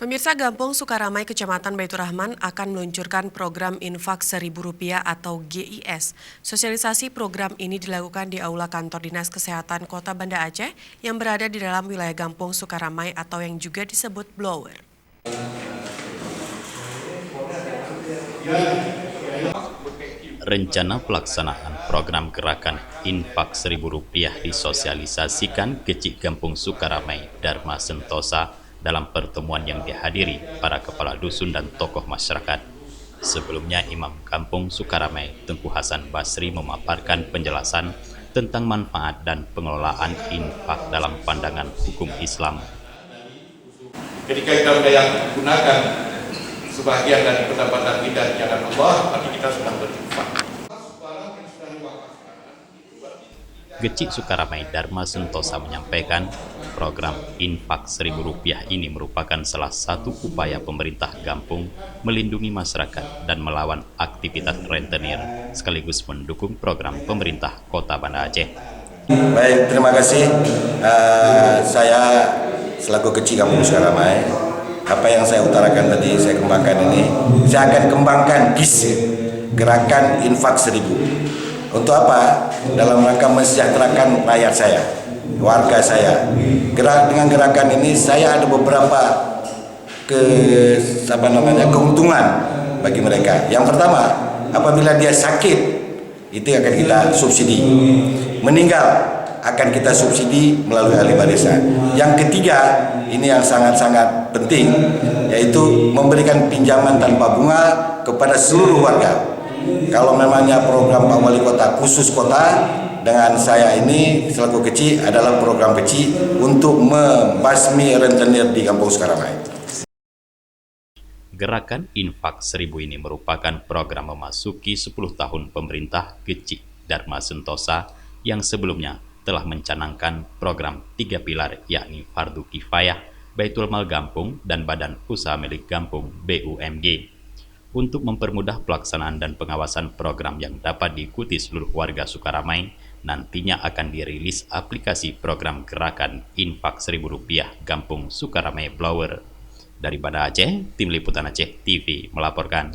Pemirsa Gampung Sukaramai Kecamatan Baitur Rahman akan meluncurkan program Infak Rp1.000 atau GIS. Sosialisasi program ini dilakukan di Aula Kantor Dinas Kesehatan Kota Banda Aceh yang berada di dalam wilayah Gampung Sukaramai atau yang juga disebut Blower. Rencana pelaksanaan program gerakan Infak Rp1.000 disosialisasikan Kecik Gampung Sukaramai Dharma Sentosa dalam pertemuan yang dihadiri para kepala dusun dan tokoh masyarakat. Sebelumnya, Imam Kampung Sukaramai Tengku Hasan Basri memaparkan penjelasan tentang manfaat dan pengelolaan infak dalam pandangan hukum Islam. Ketika kita yang gunakan sebagian dari pendapatan kita di jalan Allah, berarti kita sedang berinfak. Kecik Sukaramai Dharma Sentosa menyampaikan program Infak Rp1.000 ini merupakan salah satu upaya pemerintah Gampung melindungi masyarakat dan melawan aktivitas rentenir sekaligus mendukung program pemerintah Kota Banda Aceh. Baik, terima kasih. Saya selaku Kecik Gampung Sukaramai, apa yang saya utarakan tadi saya kembangkan ini, saya akan kembangkan GIS, Gerakan Infak 1000. Untuk apa? Dalam rangka mensejahterakan rakyat saya, warga saya. Dengan gerakan ini saya ada beberapa keuntungan bagi mereka. Yang pertama, apabila dia sakit, itu akan kita subsidi. Meninggal akan kita subsidi melalui ahli desa. Yang ketiga, ini yang sangat-sangat penting, yaitu memberikan pinjaman tanpa bunga kepada seluruh warga. Kalau memangnya program Pak Wali Kota khusus kota, dengan saya ini selaku Kecik adalah program Kecik untuk membasmi rentenir di Kampung Sukaramai. Gerakan Infak 1000 ini merupakan program memasuki 10 tahun pemerintah Kecik Dharma Sentosa yang sebelumnya telah mencanangkan program 3 pilar, yakni Fardu Kifayah, Baitul Mal Gampung, dan Badan Usaha Milik Gampung BUMG. Untuk mempermudah pelaksanaan dan pengawasan program yang dapat diikuti seluruh warga Sukaramai, nantinya akan dirilis aplikasi program gerakan Infak Rp1.000 Gampung Sukaramai Blower. Dari Banda Aceh, Tim Liputan Aceh TV melaporkan.